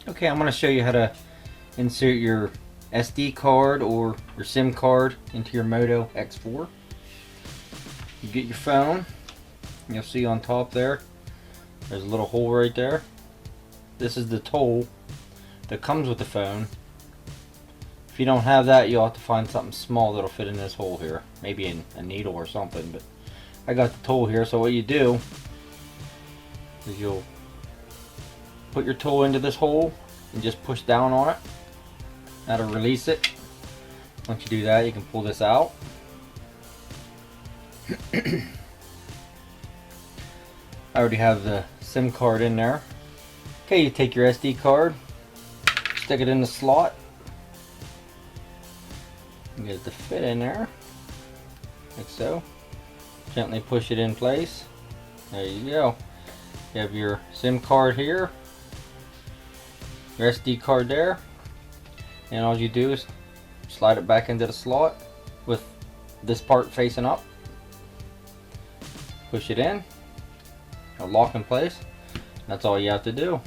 Okay, I'm going to show you how to insert your SD card or your SIM card into your Moto X4. You get your phone, you'll see on top there's a little hole right there. This is the tool that comes with the phone. If you don't have that, you'll have to find something small that'll fit in this hole here. Maybe a needle or something, but I got the tool here. So what you do is you'll put your tool into this hole and just push down on it. That'll release it. Once you do that, you can pull this out. I already have the SIM card in there. Okay, you take your SD card, stick it in the slot, and get it to fit in there, like so. Gently push it in place. There you go. You have your SIM card here, your SD card there, and all you do is slide it back into the slot with this part facing up. Push it in, it'll lock in place. That's all you have to do.